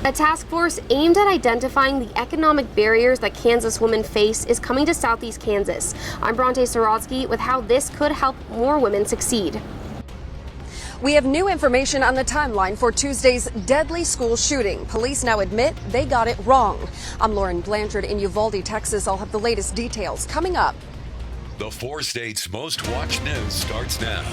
A task force aimed at identifying the economic barriers that Kansas women face is coming to Southeast Kansas. I'm Bronte Sorotsky with how this could help more women succeed. We have new information on the timeline for Tuesday's deadly school shooting. Police now admit they got it wrong. I'm Lauren Blanchard in Uvalde, Texas. I'll have the latest details coming up. The 4 states' most watched news starts now.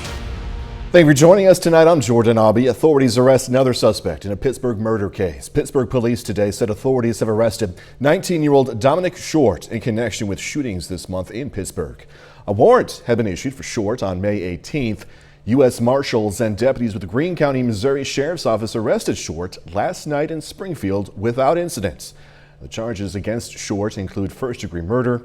Thank you for joining us tonight. I'm Jordan Abbey. Authorities arrest another suspect in a Pittsburgh murder case. Pittsburgh police today said authorities have arrested 19-year-old Dominic Short in connection with shootings this month in Pittsburgh. A warrant had been issued for Short on May 18th. U.S. Marshals and deputies with the Greene County, Missouri Sheriff's Office arrested Short last night in Springfield without incident. The charges against Short include first-degree murder.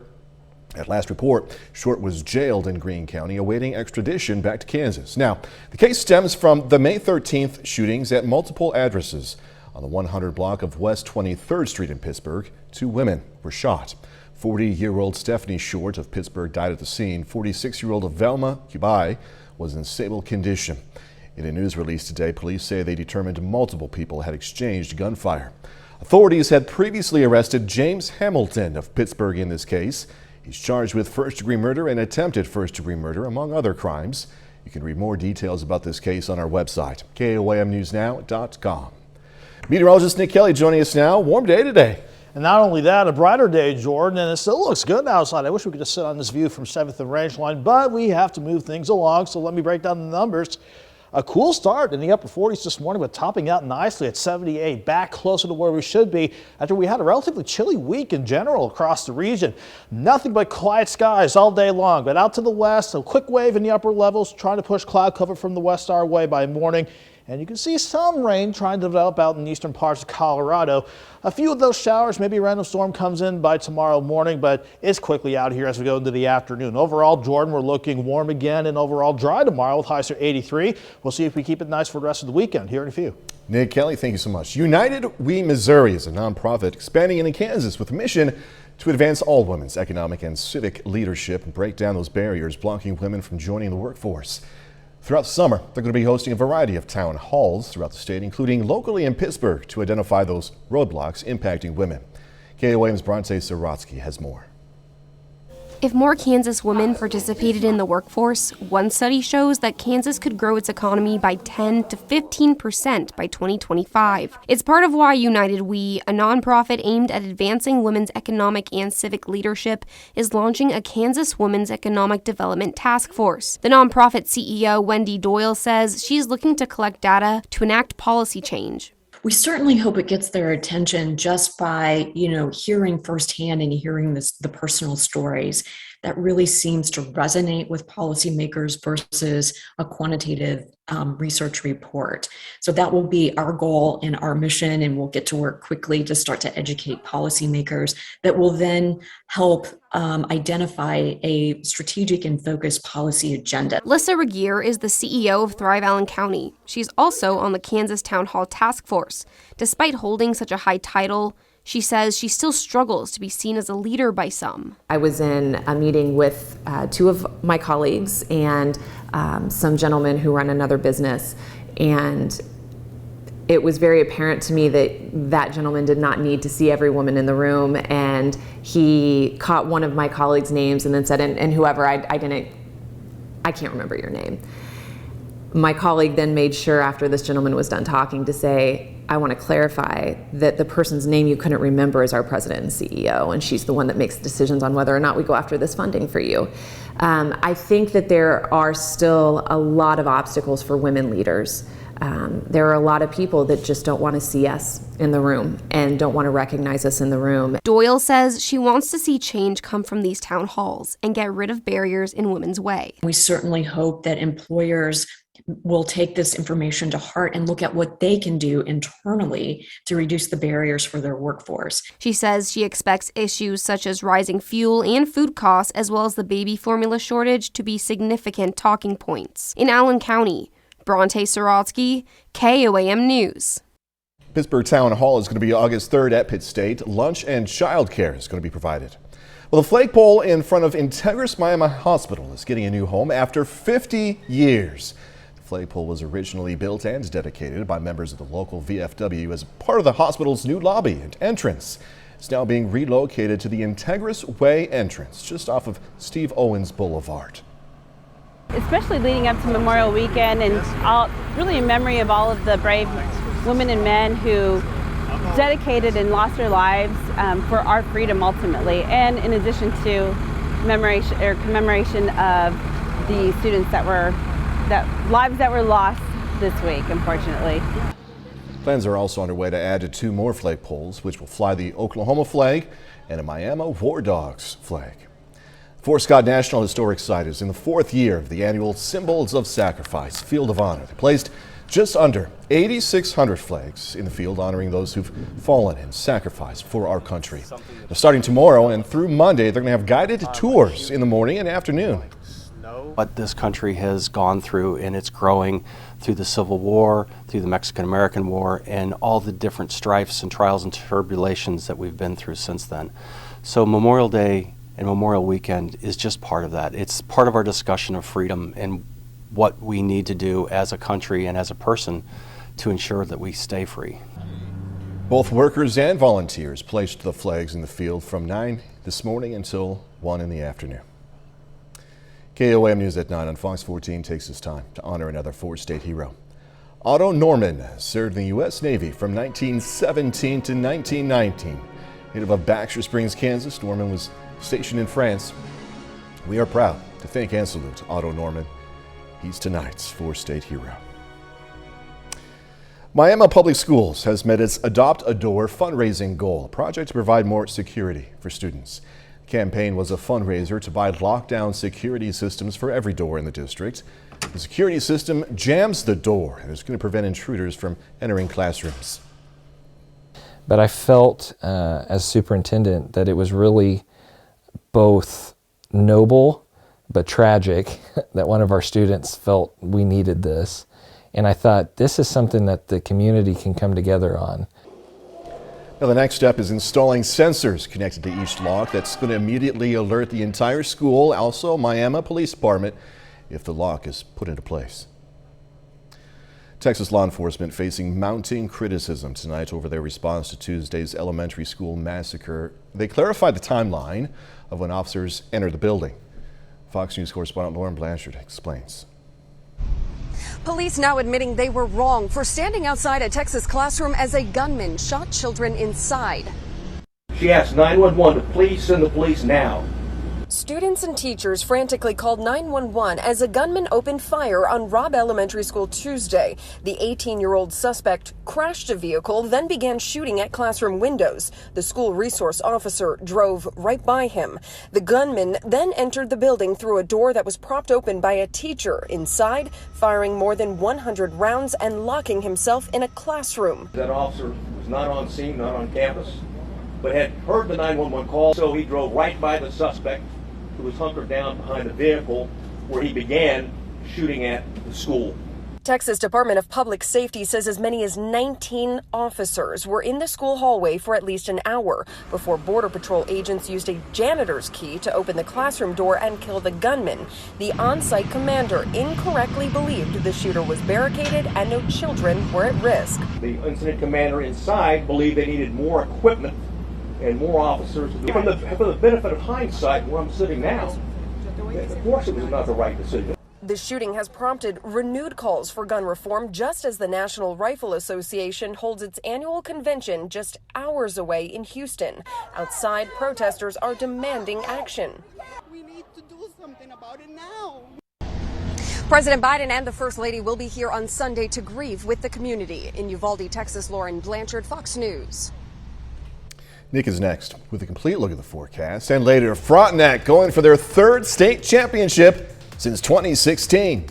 At last report, Short was jailed in Greene County awaiting extradition back to Kansas. Now, the case stems from the May 13th shootings at multiple addresses. On the 100 block of West 23rd Street in Pittsburgh, 2 women were shot. 40-year-old Stephanie Short of Pittsburgh died at the scene. 46-year-old Velma Kubai was in stable condition. In a news release today, police say they determined multiple people had exchanged gunfire. Authorities had previously arrested James Hamilton of Pittsburgh in this case. He's charged with first-degree murder and attempted first-degree murder, among other crimes. You can read more details about this case on our website, KOAMNewsNow.com. Meteorologist Nick Kelly joining us now. Warm day today. And not only that, a brighter day, Jordan, and it still looks good outside. I wish we could just sit on this view from 7th and Rangeline, but we have to move things along, so let me break down the numbers. A cool start in the upper 40s this morning, but topping out nicely at 78, back closer to where we should be after we had a relatively chilly week in general across the region. Nothing but quiet skies all day long, but out to the west, a quick wave in the upper levels, trying to push cloud cover from the west our way by morning. And you can see some rain trying to develop out in the eastern parts of Colorado. A few of those showers, maybe a random storm comes in by tomorrow morning, but it's quickly out here as we go into the afternoon. Overall, Jordan, we're looking warm again and overall dry tomorrow with highs at 83. We'll see if we keep it nice for the rest of the weekend here in a few. Nick Kelly, thank you so much. United We Missouri is a nonprofit expanding into Kansas with a mission to advance all women's economic and civic leadership and break down those barriers blocking women from joining the workforce. Throughout the summer, they're going to be hosting a variety of town halls throughout the state, including locally in Pittsburgh, to identify those roadblocks impacting women. KOAM's Bronte Sorotsky has more. If more Kansas women participated in the workforce, one study shows that Kansas could grow its economy by 10 to 15% by 2025. It's part of why United We, a nonprofit aimed at advancing women's economic and civic leadership, is launching a Kansas Women's Economic Development Task Force. The nonprofit CEO, Wendy Doyle, says she's looking to collect data to enact policy change. We certainly hope it gets their attention just by, hearing firsthand and hearing the personal stories. That really seems to resonate with policymakers versus a quantitative research report. So that will be our goal and our mission, and we'll get to work quickly to start to educate policymakers that will then help identify a strategic and focused policy agenda. Lissa Regier is the CEO of Thrive Allen County. She's also on the Kansas Town Hall Task Force. Despite holding such a high title, she says she still struggles to be seen as a leader by some. I was in a meeting with 2 of my colleagues and some gentlemen who run another business, and it was very apparent to me that that gentleman did not need to see every woman in the room, and he caught one of my colleagues' names and then said, and whoever, I can't remember your name. My colleague then made sure after this gentleman was done talking to say, I want to clarify that the person's name you couldn't remember is our president and CEO, and she's the one that makes the decisions on whether or not we go after this funding for you. I think that there are still a lot of obstacles for women leaders. There are a lot of people that just don't want to see us in the room and don't want to recognize us in the room. Doyle says she wants to see change come from these town halls and get rid of barriers in women's way. We certainly hope that employers will take this information to heart and look at what they can do internally to reduce the barriers for their workforce. She says she expects issues such as rising fuel and food costs, as well as the baby formula shortage, to be significant talking points. In Allen County, Bronte Sorotsky, KOAM News. Pittsburgh Town Hall is going to be August 3rd at Pitt State. Lunch and childcare is going to be provided. Well, the flagpole in front of Integris Miami Hospital is getting a new home after 50 years. Flagpole was originally built and dedicated by members of the local VFW as part of the hospital's new lobby and entrance. It's now being relocated to the Integris Way entrance just off of Steve Owens Boulevard. Especially leading up to Memorial Weekend, and really in memory of all of the brave women and men who dedicated and lost their lives for our freedom ultimately, and in addition to commemoration of the students lives that were lost this week, unfortunately. Plans are also underway to add 2 more flagpoles, which will fly the Oklahoma flag and a Miami War Dogs flag. Fort Scott National Historic Site is in the 4th year of the annual Symbols of Sacrifice Field of Honor. They placed just under 8,600 flags in the field honoring those who've fallen in sacrifice for our country. Now, starting tomorrow and through Monday, they're going to have guided tours in the morning and afternoon. What this country has gone through, and it's growing through the Civil War, through the Mexican-American War, and all the different strifes and trials and tribulations that we've been through since then. So Memorial Day and Memorial Weekend is just part of that. It's part of our discussion of freedom and what we need to do as a country and as a person to ensure that we stay free. Both workers and volunteers placed the flags in the field from 9 this morning until 1 in the afternoon. KOAM News at 9 on Fox 14 takes this time to honor another Fort State hero. Otto Norman served in the U.S. Navy from 1917 to 1919. Native of Baxter Springs, Kansas, Norman was stationed in France. We are proud to thank and salute Otto Norman. He's tonight's Fort State hero. Miami Public Schools has met its Adopt a Door fundraising goal, a project to provide more security for students. The campaign was a fundraiser to buy lockdown security systems for every door in the district. The security system jams the door and is going to prevent intruders from entering classrooms. But I felt as superintendent that it was really both noble but tragic that one of our students felt we needed this. And I thought this is something that the community can come together on. Now, the next step is installing sensors connected to each lock that's going to immediately alert the entire school, also Miami Police Department, if the lock is put into place. Texas law enforcement facing mounting criticism tonight over their response to Tuesday's elementary school massacre. They clarified the timeline of when officers entered the building. Fox News correspondent Lauren Blanchard explains. Police now admitting they were wrong for standing outside a Texas classroom as a gunman shot children inside. She asked 911 to please send the police now. Students and teachers frantically called 911 as a gunman opened fire on Robb Elementary School Tuesday. The 18-year-old suspect crashed a vehicle, then began shooting at classroom windows. The school resource officer drove right by him. The gunman then entered the building through a door that was propped open by a teacher inside, firing more than 100 rounds and locking himself in a classroom. That officer was not on scene, not on campus, but had heard the 911 call, so he drove right by the suspect, who was hunkered down behind a vehicle, where he began shooting at the school. Texas Department of Public Safety says as many as 19 officers were in the school hallway for at least an hour before Border Patrol agents used a janitor's key to open the classroom door and kill the gunman. The on-site commander incorrectly believed the shooter was barricaded and no children were at risk. The incident commander inside believed they needed more equipment and more officers. For the benefit of hindsight, where I'm sitting now, of course it was not the right decision. The shooting has prompted renewed calls for gun reform just as the National Rifle Association holds its annual convention just hours away in Houston. Outside, protesters are demanding action. We need to do something about it now. President Biden and the First Lady will be here on Sunday to grieve with the community. In Uvalde, Texas, Lauren Blanchard, Fox News. Nick is next with a complete look at the forecast. And later, Frontenac going for their 3rd state championship since 2016.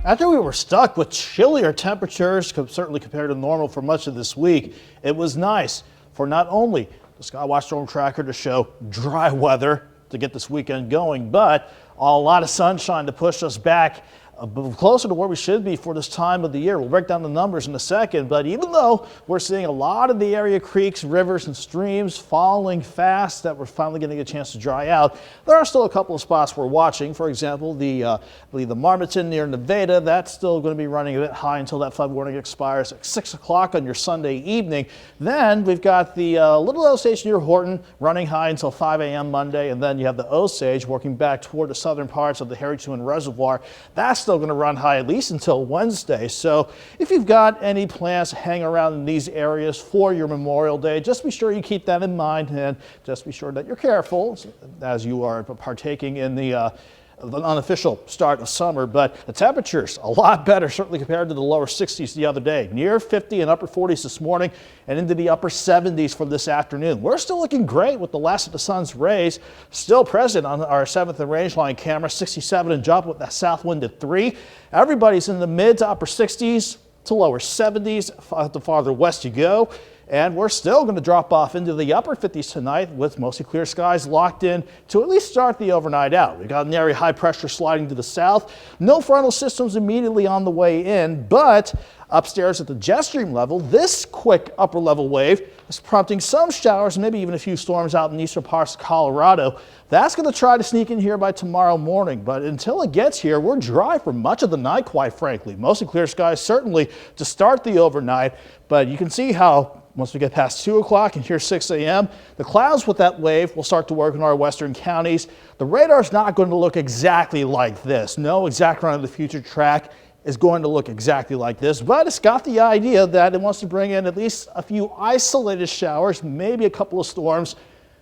After we were stuck with chillier temperatures, certainly compared to normal for much of this week, it was nice for not only the Skywatch Storm Tracker to show dry weather to get this weekend going, but a lot of sunshine to push us back closer to where we should be for this time of the year. We'll break down the numbers in a second, but even though we're seeing a lot of the area creeks, rivers, and streams falling fast that we're finally getting a chance to dry out, there are still a couple of spots we're watching. For example, I believe the Marmaton near Nevada, that's still going to be running a bit high until that flood warning expires at 6 o'clock on your Sunday evening. Then we've got the Little Osage near Horton running high until 5 a.m. Monday, and then you have the Osage working back toward the southern parts of the Harry-Tune Reservoir. That's still going to run high at least until Wednesday. So if you've got any plans to hang around in these areas for your Memorial Day, just be sure you keep that in mind, and just be sure that you're careful as you are partaking in the unofficial start of summer. But the temperatures a lot better, certainly compared to the lower 60s the other day. Near 50 and upper 40s this morning, and into the upper 70s for this afternoon. We're still looking great with the last of the sun's rays still present on our 7th and Rangeline camera. 67 and jump with that south wind at 3. Everybody's in the mid to upper 60s to lower 70s the farther west you go. And we're still going to drop off into the upper 50s tonight with mostly clear skies locked in to at least start the overnight out. We've got an area high pressure sliding to the south. No frontal systems immediately on the way in, but upstairs at the jet stream level, this quick upper level wave is prompting some showers, maybe even a few storms out in eastern parts of Colorado. That's going to try to sneak in here by tomorrow morning, but until it gets here, we're dry for much of the night, quite frankly. Mostly clear skies, certainly to start the overnight, but you can see how once we get past 2 o'clock and here 6 a.m., the clouds with that wave will start to work in our western counties. The radar's not going to look exactly like this. No exact run of the future track is going to look exactly like this, but it's got the idea that it wants to bring in at least a few isolated showers, maybe a couple of storms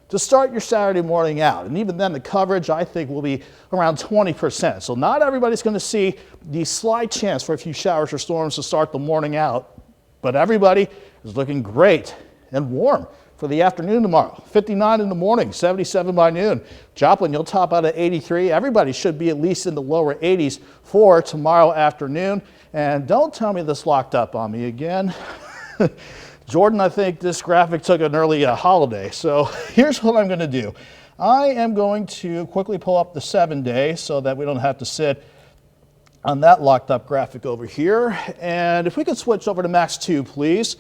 to start your Saturday morning out. And even then, the coverage, I think, will be around 20%. So not everybody's going to see the slight chance for a few showers or storms to start the morning out, but everybody is looking great and warm for the afternoon tomorrow. 59 in the morning, 77 by noon. Joplin, you'll top out at 83. Everybody should be at least in the lower 80s for tomorrow afternoon. And don't tell me this locked up on me again. Jordan, I think this graphic took an early holiday. So here's what I'm going to do. I am going to quickly pull up the 7-day so that we don't have to sit on that locked up graphic over here. And if we could switch over to Max 2, please.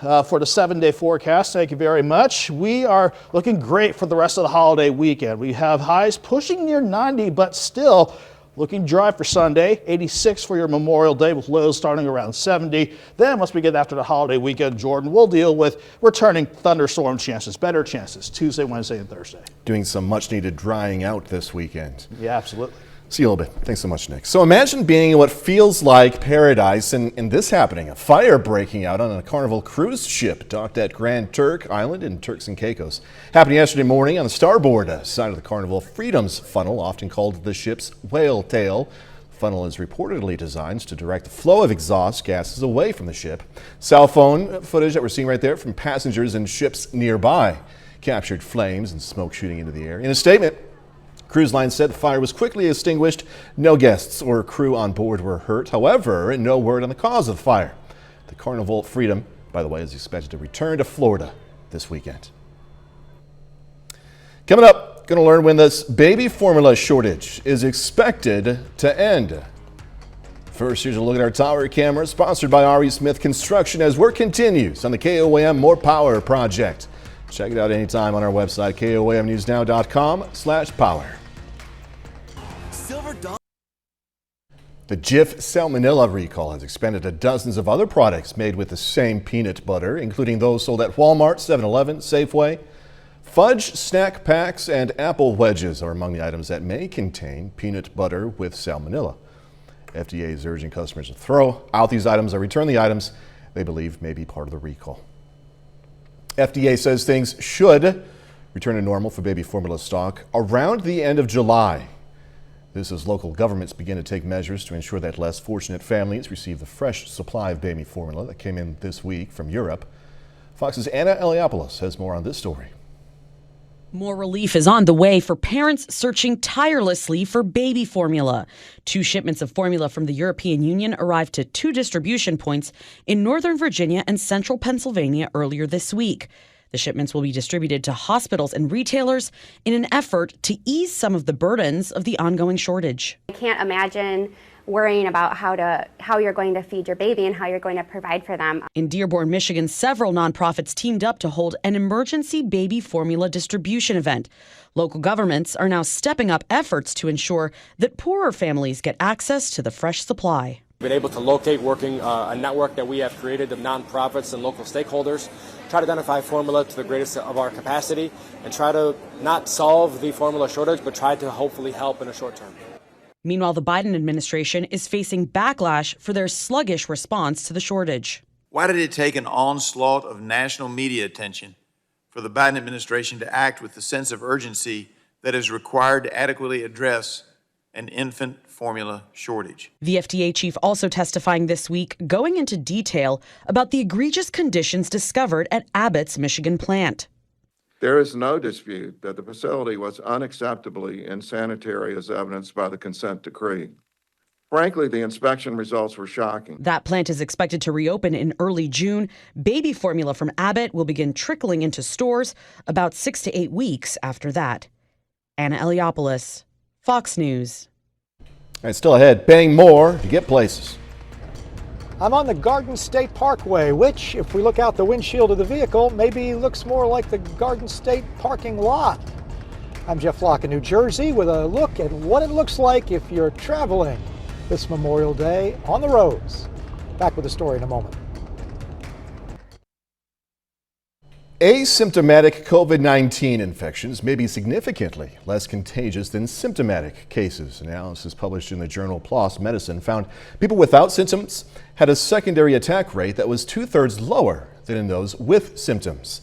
For the 7-day forecast. Thank you very much. We are looking great for the rest of the holiday weekend. We have highs pushing near 90, but still looking dry for Sunday. 86 for your Memorial Day with lows starting around 70. Then once we get after the holiday weekend, Jordan, we'll deal with returning thunderstorm chances, better chances, Tuesday, Wednesday, and Thursday. Doing some much needed drying out this weekend. Yeah, absolutely. See you a little bit. Thanks so much, Nick. So imagine being in what feels like paradise and this happening, a fire breaking out on a Carnival cruise ship docked at Grand Turk Island in Turks and Caicos. Happened yesterday morning on the starboard side of the Carnival Freedom's funnel, often called the ship's whale tail. The funnel is reportedly designed to direct the flow of exhaust gases away from the ship. Cell phone footage that we're seeing right there from passengers and ships nearby captured flames and smoke shooting into the air. In a statement, Cruise Line said the fire was quickly extinguished. No guests or crew on board were hurt. However, no word on the cause of the fire. The Carnival Freedom, by the way, is expected to return to Florida this weekend. Coming up, going to learn when this baby formula shortage is expected to end. First, here's a look at our tower camera, sponsored by R.E. Smith Construction, as work continues on the KOAM More Power project. Check it out anytime on our website, koamnewsnow.com/power. The Jif salmonella recall has expanded to dozens of other products made with the same peanut butter, including those sold at Walmart, 7-Eleven, Safeway. Fudge snack packs and apple wedges are among the items that may contain peanut butter with salmonella. FDA is urging customers to throw out these items or return the items they believe may be part of the recall. FDA says things should return to normal for baby formula stock around the end of July. This as local governments begin to take measures to ensure that less fortunate families receive the fresh supply of baby formula that came in this week from Europe. Fox's Anna Eliopoulos has more on this story. More relief is on the way for parents searching tirelessly for baby formula. 2 shipments of formula from the European Union arrived to 2 distribution points in Northern Virginia and Central Pennsylvania earlier this week. The shipments will be distributed to hospitals and retailers in an effort to ease some of the burdens of the ongoing shortage. I can't imagine worrying about how you're going to feed your baby and how you're going to provide for them. In Dearborn, Michigan, several nonprofits teamed up to hold an emergency baby formula distribution event. Local governments are now stepping up efforts to ensure that poorer families get access to the fresh supply. Been able to locate working a network that we have created of nonprofits and local stakeholders, try to identify formula to the greatest of our capacity, and try to not solve the formula shortage, but try to hopefully help in a short term. Meanwhile, the Biden administration is facing backlash for their sluggish response to the shortage. Why did it take an onslaught of national media attention for the Biden administration to act with the sense of urgency that is required to adequately address an infant formula shortage? The FDA chief also testifying this week, going into detail about the egregious conditions discovered at Abbott's Michigan plant. There is no dispute that the facility was unacceptably insanitary as evidenced by the consent decree. Frankly, the inspection results were shocking. That plant is expected to reopen in early June. Baby formula from Abbott will begin trickling into stores about 6 to 8 weeks after that. Anna Eliopoulos, Fox News. And still ahead, paying more to get places. I'm on the Garden State Parkway, which, if we look out the windshield of the vehicle, maybe looks more like the Garden State parking lot. I'm Jeff Flock in New Jersey with a look at what it looks like if you're traveling this Memorial Day on the roads. Back with the story in a moment. Asymptomatic COVID-19 infections may be significantly less contagious than symptomatic cases. Analysis published in the journal PLOS Medicine found people without symptoms had a secondary attack rate that was 2/3 lower than in those with symptoms.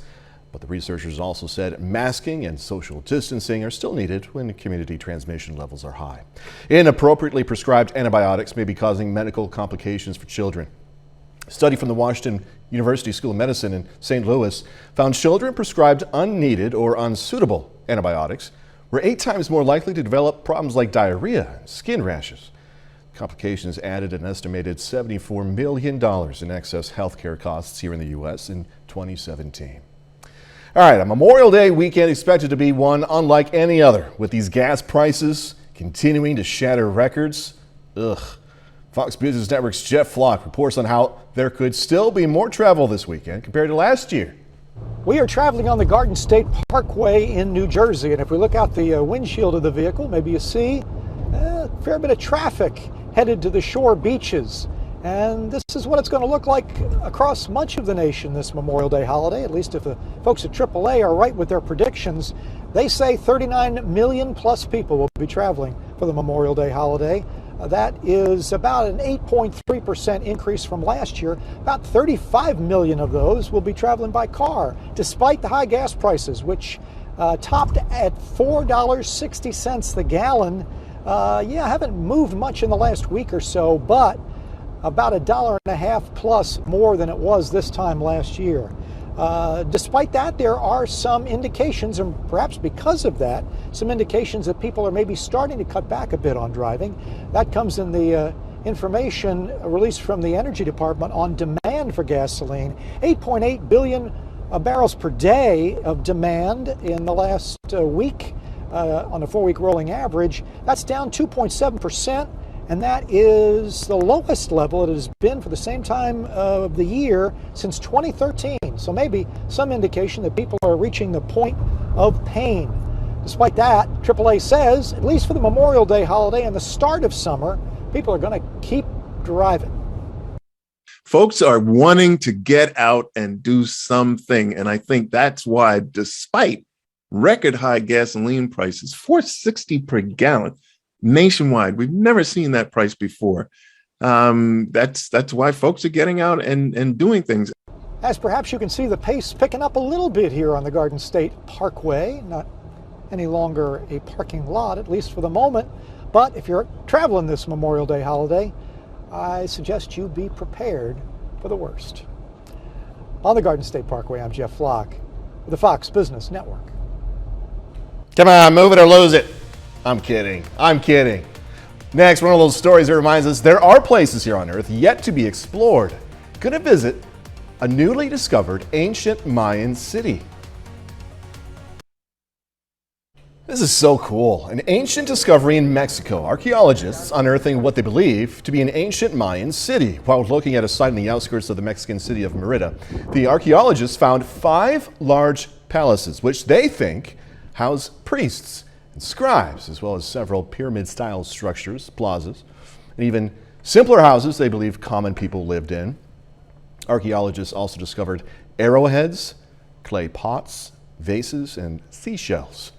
But the researchers also said masking and social distancing are still needed when community transmission levels are high. Inappropriately prescribed antibiotics may be causing medical complications for children. A study from the Washington University School of Medicine in St. Louis found children prescribed unneeded or unsuitable antibiotics were 8 times more likely to develop problems like diarrhea and skin rashes. Complications added an estimated $74 million in excess healthcare costs here in the U.S. in 2017. All right, a Memorial Day weekend expected to be one unlike any other, with these gas prices continuing to shatter records. Fox Business Network's Jeff Flock reports on how there could still be more travel this weekend compared to last year. We are traveling on the Garden State Parkway in New Jersey, and if we look out the windshield of the vehicle, maybe you see a fair bit of traffic headed to the shore beaches. And this is what it's going to look like across much of the nation this Memorial Day holiday, at least if the folks at AAA are right with their predictions. They say 39 million plus people will be traveling for the Memorial Day holiday. That is about an 8.3% increase from last year. About 35 million of those will be traveling by car, despite the high gas prices, which topped at $4.60 the gallon. Haven't moved much in the last week or so, but about $1.50 plus more than it was this time last year. Despite that, there are some indications, and perhaps because of that, some indications that people are maybe starting to cut back a bit on driving. That comes in the information released from the Energy Department on demand for gasoline. 8.8 billion barrels per day of demand in the last week on a 4-week rolling average. That's down 2.7%. And that is the lowest level it has been for the same time of the year since 2013. So maybe some indication that people are reaching the point of pain. Despite that, AAA says, at least for the Memorial Day holiday and the start of summer, people are going to keep driving. Folks are wanting to get out and do something. And I think that's why, despite record high gasoline prices, $4.60 per gallon, nationwide. We've never seen that price before. That's why folks are getting out and doing things. As perhaps you can see the pace picking up a little bit here on the Garden State Parkway. Not any longer a parking lot, at least for the moment. But if you're traveling this Memorial Day holiday, I suggest you be prepared for the worst. On the Garden State Parkway, I'm Jeff Flock with the Fox Business Network. Come on, move it or lose it. I'm kidding. Next, one of those stories that reminds us there are places here on Earth yet to be explored. Gonna visit a newly discovered ancient Mayan city. This is so cool. An ancient discovery in Mexico. Archaeologists unearthing what they believe to be an ancient Mayan city. While looking at a site in the outskirts of the Mexican city of Merida, the archaeologists found 5 large palaces, which they think house priests and scribes, as well as several pyramid-style structures, plazas, and even simpler houses they believe common people lived in. Archaeologists also discovered arrowheads, clay pots, vases, and seashells,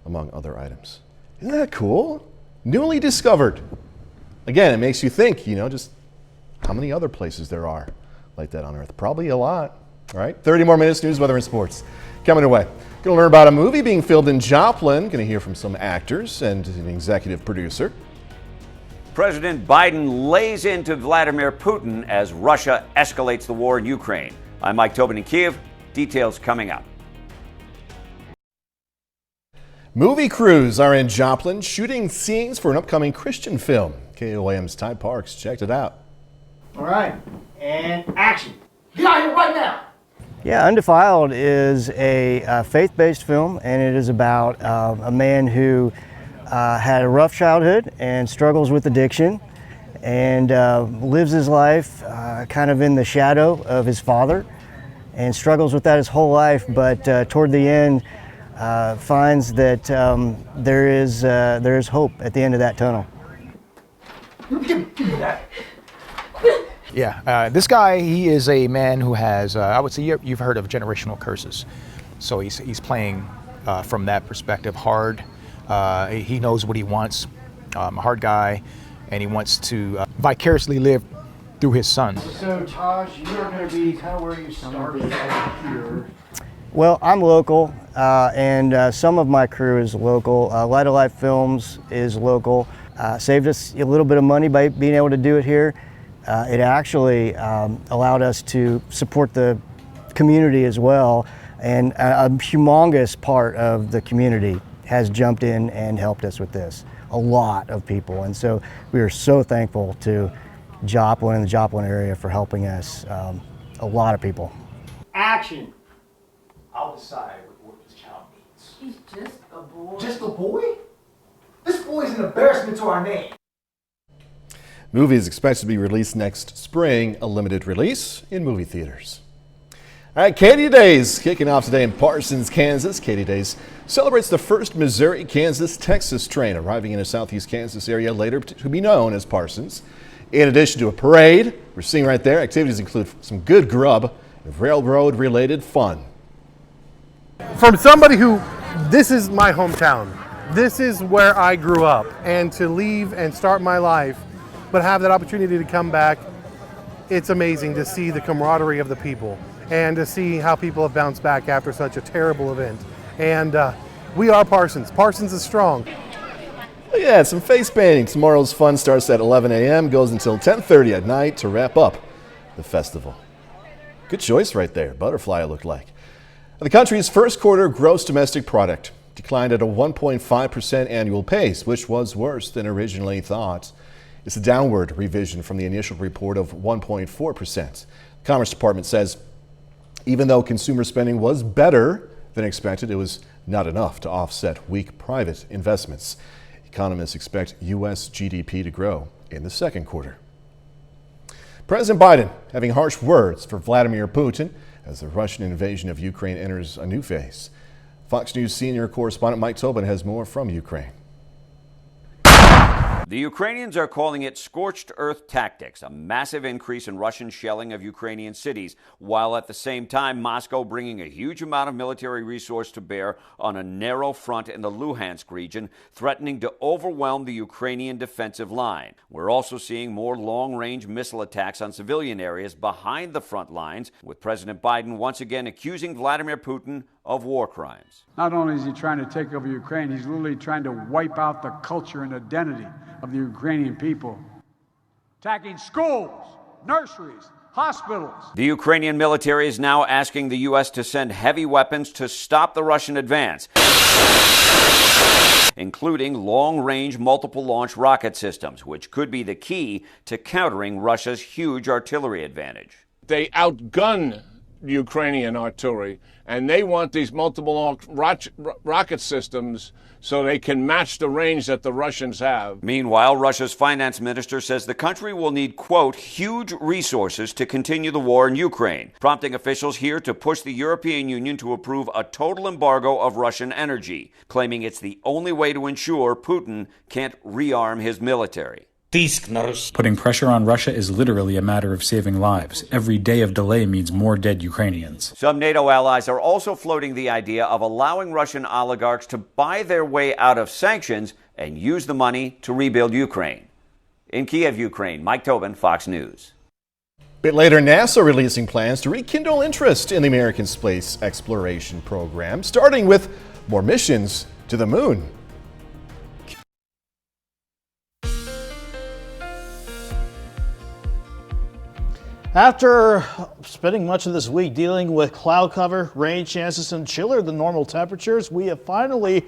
among other items. Isn't that cool? Newly discovered. Again, it makes you think, just how many other places there are like that on Earth. Probably a lot. All right, 30 more minutes, news, weather, and sports. Coming away. Going to learn about a movie being filmed in Joplin. Going to hear from some actors and an executive producer. President Biden lays into Vladimir Putin as Russia escalates the war in Ukraine. I'm Mike Tobin in Kiev. Details coming up. Movie crews are in Joplin shooting scenes for an upcoming Christian film. KOAM's Ty Parks checked it out. All right, and action. Get out here right now. Yeah, Undefiled is a faith-based film, and it is about a man who had a rough childhood and struggles with addiction and lives his life kind of in the shadow of his father and struggles with that his whole life, but toward the end finds that there is hope at the end of that tunnel. Yeah, this guy, he is a man who has, I would say you've heard of generational curses. So he's playing from that perspective hard. He knows what he wants, a hard guy, and he wants to vicariously live through his son. So Taj, you are going to be kind of where you started here. Well, I'm local, and some of my crew is local. Light of Life Films is local. Saved us a little bit of money by being able to do it here. It actually allowed us to support the community as well, and a humongous part of the community has jumped in and helped us with this. A lot of people, and so we are so thankful to Joplin and the Joplin area for helping us. A lot of people. Action. I'll decide what this child needs. He's just a boy. Just a boy? This boy is an embarrassment to our name. Movie is expected to be released next spring, a limited release in movie theaters. All right, Katy Days kicking off today in Parsons, Kansas. Katy Days celebrates the first Missouri, Kansas, Texas train arriving in a southeast Kansas area later to be known as Parsons. In addition to a parade, we're seeing right there, activities include some good grub and railroad-related fun. From somebody who, this is my hometown. This is where I grew up, and to leave and start my life, but have that opportunity to come back, it's amazing to see the camaraderie of the people and to see how people have bounced back after such a terrible event. And we are Parsons. Parsons is strong. Yeah, some face painting. Tomorrow's fun starts at 11 a.m., goes until 10:30 at night to wrap up the festival. Good choice right there. Butterfly, it looked like. The country's first quarter gross domestic product declined at a 1.5% annual pace, which was worse than originally thought. It's a downward revision from the initial report of 1.4%. The Commerce Department says even though consumer spending was better than expected, it was not enough to offset weak private investments. Economists expect U.S. GDP to grow in the second quarter. President Biden having harsh words for Vladimir Putin as the Russian invasion of Ukraine enters a new phase. Fox News senior correspondent Mike Tobin has more from Ukraine. The Ukrainians are calling it scorched earth tactics, a massive increase in Russian shelling of Ukrainian cities, while at the same time Moscow bringing a huge amount of military resource to bear on a narrow front in the Luhansk region, threatening to overwhelm the Ukrainian defensive line. We're also seeing more long-range missile attacks on civilian areas behind the front lines, with President Biden once again accusing Vladimir Putin of war crimes. Not only is he trying to take over Ukraine, he's literally trying to wipe out the culture and identity of the Ukrainian people. Attacking schools, nurseries, hospitals. The Ukrainian military is now asking the U.S. to send heavy weapons to stop the Russian advance, including long-range multiple-launch rocket systems, which could be the key to countering Russia's huge artillery advantage. They outgun Ukrainian artillery. and they want these multiple rocket systems so they can match the range that the Russians have. Meanwhile, Russia's finance minister says the country will need, quote, huge resources to continue the war in Ukraine, prompting officials here to push the European Union to approve a total embargo of Russian energy, claiming it's the only way to ensure Putin can't rearm his military. Putting pressure on Russia is literally a matter of saving lives. Every day of delay means more dead Ukrainians. Some NATO allies are also floating the idea of allowing Russian oligarchs to buy their way out of sanctions and use the money to rebuild Ukraine. In Kiev, Ukraine, Mike Tobin, Fox News. A bit later, NASA releasing plans to rekindle interest in the American space exploration program, starting with more missions to the moon. After spending much of this week dealing with cloud cover, rain chances, and chillier than normal temperatures, we have finally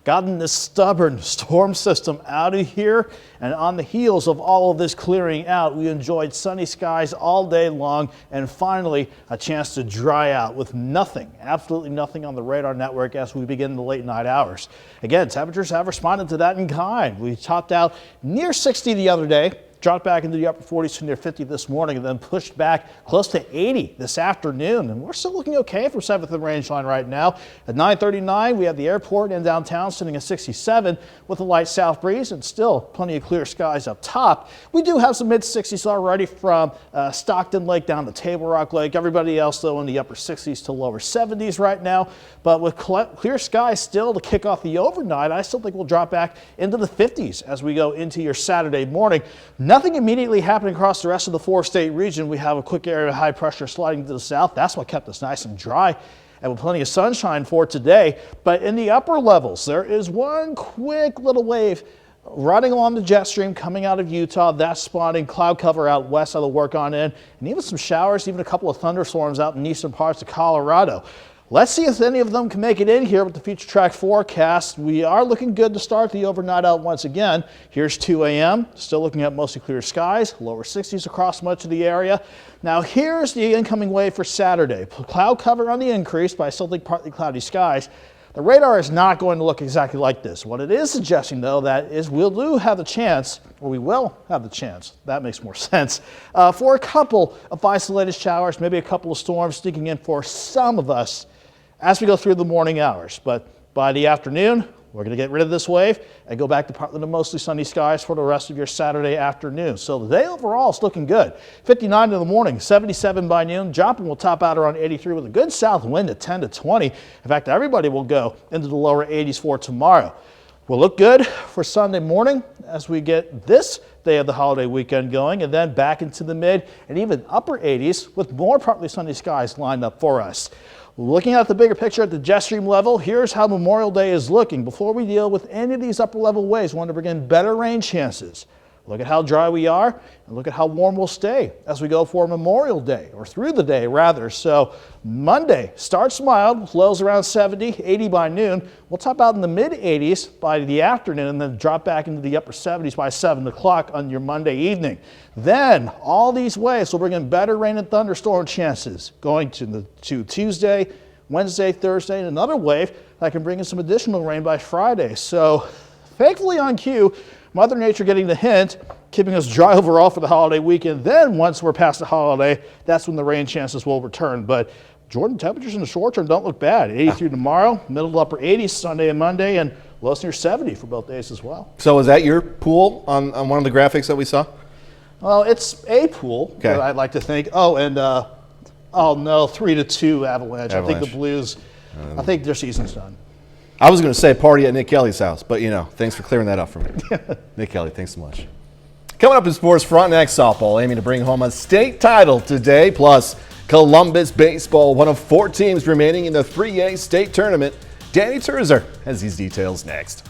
gotten this stubborn storm system out of here. And on the heels of all of this clearing out, we enjoyed sunny skies all day long and finally a chance to dry out with nothing, absolutely nothing on the radar network as we begin the late night hours. Again, temperatures have responded to that in kind. We topped out near 60 the other day, dropped back into the upper 40s to near 50 this morning, and then pushed back close to 80 this afternoon. And we're still looking okay for 7th and Rangeline right now. At 9:39, we have the airport and downtown sitting at 67 with a light south breeze and still plenty of clear skies up top. We do have some mid-60s already from Stockton Lake down to Table Rock Lake. Everybody else, though, in the upper 60s to lower 70s right now. But with clear skies still to kick off the overnight, I still think we'll drop back into the 50s as we go into your Saturday morning. Nothing immediately happening across the rest of the four-state region. We have a quick area of high pressure sliding to the south. That's what kept us nice and dry and with plenty of sunshine for today. But in the upper levels, there is one quick little wave running along the jet stream coming out of Utah. That's spawning cloud cover out west that'll work on in, and even some showers, even a couple of thunderstorms out in eastern parts of Colorado. Let's see if any of them can make it in here with the future track forecast. We are looking good to start the overnight out once again. Here's 2 a.m. Still looking at mostly clear skies, lower 60s across much of the area. Now here's the incoming wave for Saturday. Cloud cover on the increase, but I still think partly cloudy skies. The radar is not going to look exactly like this. What it is suggesting, though, that is we will have the chance, that makes more sense, for a couple of isolated showers, maybe a couple of storms sneaking in for some of us as we go through the morning hours. But by the afternoon, we're going to get rid of this wave and go back to partly to mostly sunny skies for the rest of your Saturday afternoon. So the day overall is looking good. 59 in the morning, 77 by noon. Joplin will top out around 83 with a good south wind at 10 to 20. In fact, everybody will go into the lower 80s for tomorrow. We'll look good for Sunday morning as we get this day of the holiday weekend going, and then back into the mid and even upper 80s with more partly sunny skies lined up for us. Looking at the bigger picture at the jet stream level, here's how Memorial Day is looking. Before we deal with any of these upper level waves, we want to bring in better rain chances. Look at how dry we are, and look at how warm we'll stay as we go for Memorial Day, or through the day rather. So Monday starts mild, lows around 70, 80 by noon. We'll top out in the mid 80s by the afternoon and then drop back into the upper 70s by 7 o'clock on your Monday evening. Then all these waves will bring in better rain and thunderstorm chances going to Tuesday, Wednesday, Thursday, and another wave that can bring in some additional rain by Friday. So thankfully on cue, Mother Nature getting the hint, keeping us dry overall for the holiday weekend. Then once we're past the holiday, that's when the rain chances will return. But Jordan, temperatures in the short term don't look bad. 83 tomorrow, middle to upper 80s Sunday and Monday, and lows near 70 for both days as well. So is that your pool on one of the graphics that we saw? Well, it's a pool, okay. I'd like to think. Oh, and oh no, 3-2 Avalanche. I think the Blues, I think their season's done. I was going to say party at Nick Kelly's house, but thanks for clearing that up for me. Nick Kelly, thanks so much. Coming up in sports, Frontenac softball aiming to bring home a state title today, plus Columbus baseball, one of 4 teams remaining in the 3A state tournament. Danny Terzer has these details next.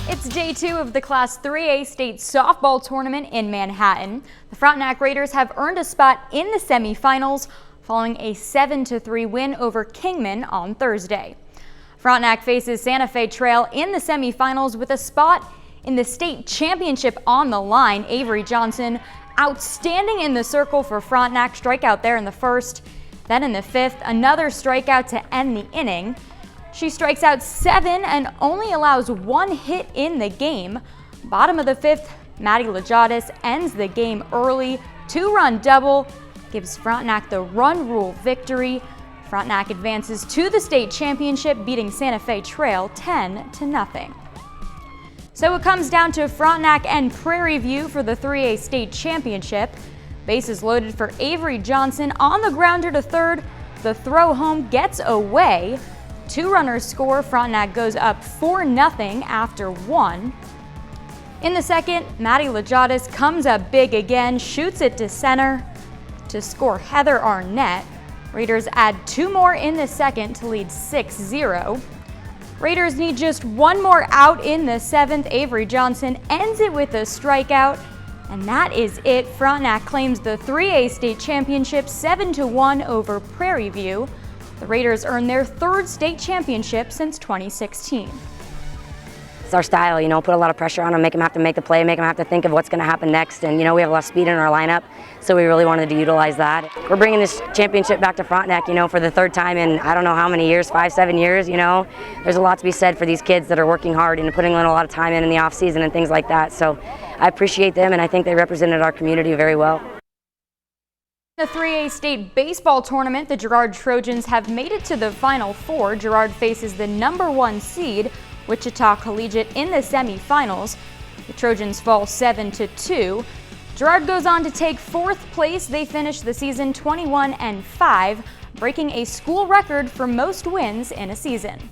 It's day 2 of the Class 3A state softball tournament in Manhattan. The Frontenac Raiders have earned a spot in the semifinals following a 7-3 win over Kingman on Thursday. Frontenac faces Santa Fe Trail in the semifinals with a spot in the state championship on the line. Avery Johnson outstanding in the circle for Frontenac, strikeout there in the first. Then in the fifth, another strikeout to end the inning. She strikes out 7 and only allows 1 hit in the game. Bottom of the fifth, Maddie Lajadis ends the game early. 2-run double gives Frontenac the run rule victory. Frontenac advances to the state championship, beating Santa Fe Trail 10-0. So it comes down to Frontenac and Prairie View for the 3A state championship. Bases loaded for Avery Johnson on the grounder to third. The throw home gets away. 2 runners score. Frontenac goes up 4-0 after 1. In the second, Maddie Lajadis comes up big again, shoots it to center to score Heather Arnett. Raiders add 2 more in the second to lead 6-0. Raiders need just 1 more out in the seventh. Avery Johnson ends it with a strikeout, and that is it. Frontenac claims the 3A state championship 7-1 over Prairie View. The Raiders earn their 3rd state championship since 2016. It's our style, put a lot of pressure on them, make them have to make the play, make them have to think of what's going to happen next. And, we have a lot of speed in our lineup, so we really wanted to utilize that. We're bringing this championship back to Frontenac, for the 3rd time in I don't know how many years, 5-7 years, There's a lot to be said for these kids that are working hard and putting in a lot of time in the off season and things like that. So I appreciate them, and I think they represented our community very well. In the 3A state baseball tournament, the Girard Trojans have made it to the Final Four. Girard faces the #1 seed, Wichita Collegiate, in the semifinals. The Trojans fall 7-2. Girard goes on to take 4th place. They finish the season 21-5, breaking a school record for most wins in a season.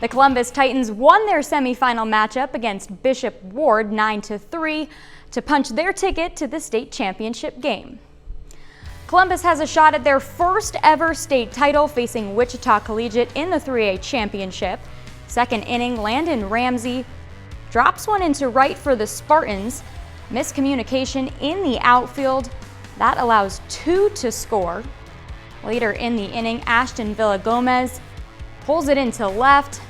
The Columbus Titans won their semifinal matchup against Bishop Ward 9-3 to punch their ticket to the state championship game. Columbus has a shot at their first ever state title, facing Wichita Collegiate in the 3A championship. Second inning, Landon Ramsey drops one into right for the Spartans. Miscommunication in the outfield. That allows 2 to score. Later in the inning, Ashton Villagomez pulls it into left,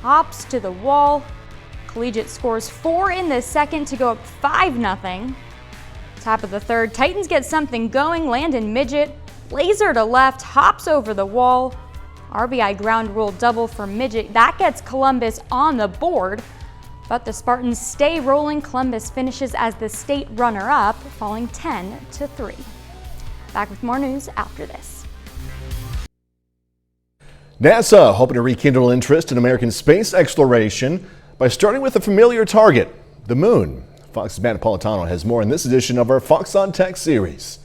hops to the wall. Collegiate scores 4 in the second to go up 5-0. Top of the third, Titans get something going. Landon Midget, laser to left, hops over the wall. RBI ground rule double for Midget. That gets Columbus on the board, but the Spartans stay rolling. Columbus finishes as the state runner-up, falling 10-3. Back with more news after this. NASA hoping to rekindle interest in American space exploration by starting with a familiar target, the moon. Fox's Matt Napolitano has more in this edition of our Fox on Tech series.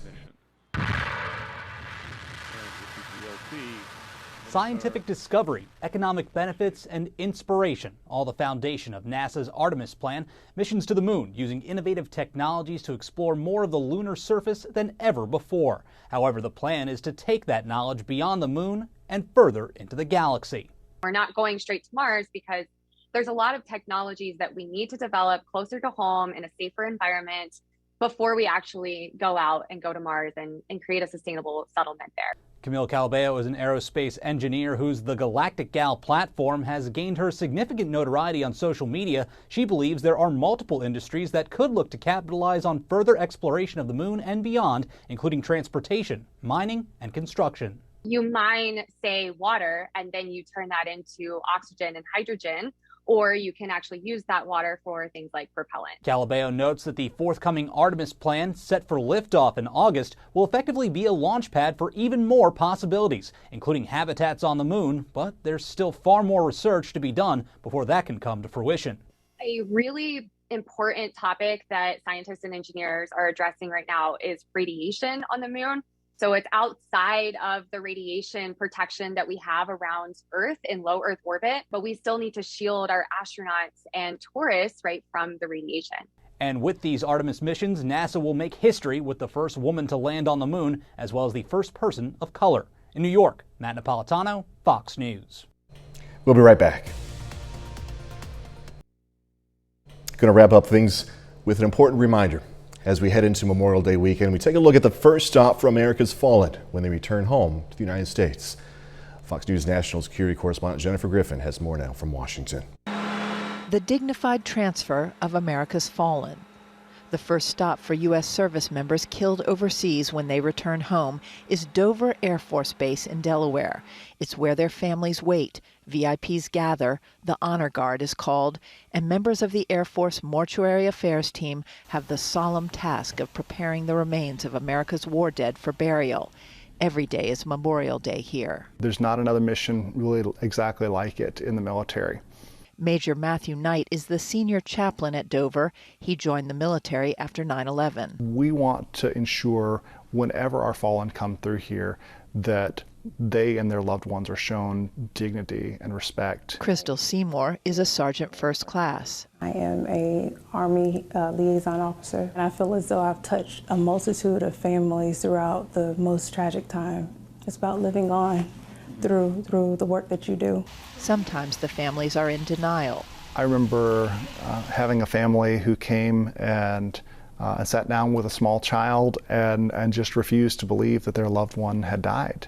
Scientific discovery, economic benefits, and inspiration, all the foundation of NASA's Artemis plan, missions to the moon using innovative technologies to explore more of the lunar surface than ever before. However, the plan is to take that knowledge beyond the moon and further into the galaxy. We're not going straight to Mars because there's a lot of technologies that we need to develop closer to home in a safer environment before we actually go out and go to Mars and create a sustainable settlement there. Camille Calabeo is an aerospace engineer whose The Galactic Gal platform has gained her significant notoriety on social media. She believes there are multiple industries that could look to capitalize on further exploration of the moon and beyond, including transportation, mining, and construction. You mine, say, water, and then you turn that into oxygen and hydrogen, or you can actually use that water for things like propellant. Calabeo notes that the forthcoming Artemis plan, set for liftoff in August, will effectively be a launch pad for even more possibilities, including habitats on the moon, but there's still far more research to be done before that can come to fruition. A really important topic that scientists and engineers are addressing right now is radiation on the moon. So it's outside of the radiation protection that we have around Earth in low Earth orbit, but we still need to shield our astronauts and tourists, right, from the radiation. And with these Artemis missions, NASA will make history with the first woman to land on the moon, as well as the first person of color. In New York, Matt Napolitano, Fox News. We'll be right back. Going to wrap up things with an important reminder. As we head into Memorial Day weekend, we take a look at the first stop for America's fallen when they return home to the United States. Fox News National Security Correspondent Jennifer Griffin has more now from Washington. The dignified transfer of America's fallen. The first stop for U.S. service members killed overseas when they return home is Dover Air Force Base in Delaware. It's where their families wait, VIPs gather, the Honor Guard is called, and members of the Air Force Mortuary Affairs team have the solemn task of preparing the remains of America's war dead for burial. Every day is Memorial Day here. There's not another mission really exactly like it in the military. Major Matthew Knight is the senior chaplain at Dover. He joined the military after 9/11. We want to ensure whenever our fallen come through here that they and their loved ones are shown dignity and respect. Crystal Seymour is a sergeant first class. I am a Army liaison officer, and I feel as though I've touched a multitude of families throughout the most tragic time. It's about living on through the work that you do. Sometimes the families are in denial. I remember having a family who came and sat down with a small child and just refused to believe that their loved one had died.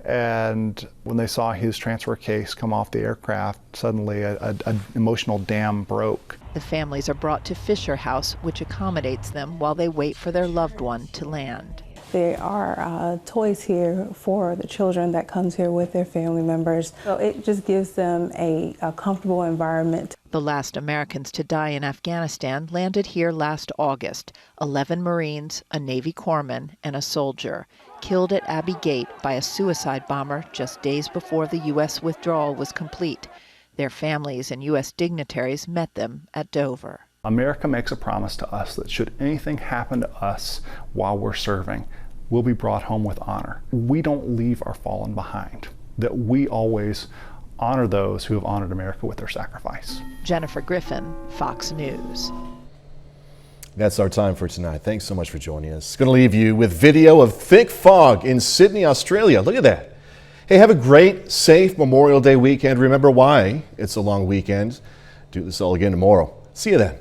And when they saw his transfer case come off the aircraft, suddenly an emotional dam broke. The families are brought to Fisher House, which accommodates them while they wait for their loved one to land. There are toys here for the children that comes here with their family members. So it just gives them a comfortable environment. The last Americans to die in Afghanistan landed here last August. 11 Marines, a Navy corpsman, and a soldier, killed at Abbey Gate by a suicide bomber just days before the U.S. withdrawal was complete. Their families and U.S. dignitaries met them at Dover. America makes a promise to us that should anything happen to us while we're serving, we'll be brought home with honor. We don't leave our fallen behind, that we always honor those who have honored America with their sacrifice. Jennifer Griffin, Fox News. That's our time for tonight. Thanks so much for joining us. Going to leave you with video of thick fog in Sydney, Australia. Look at that. Hey, have a great, safe Memorial Day weekend. Remember why it's a long weekend. Do this all again tomorrow. See you then.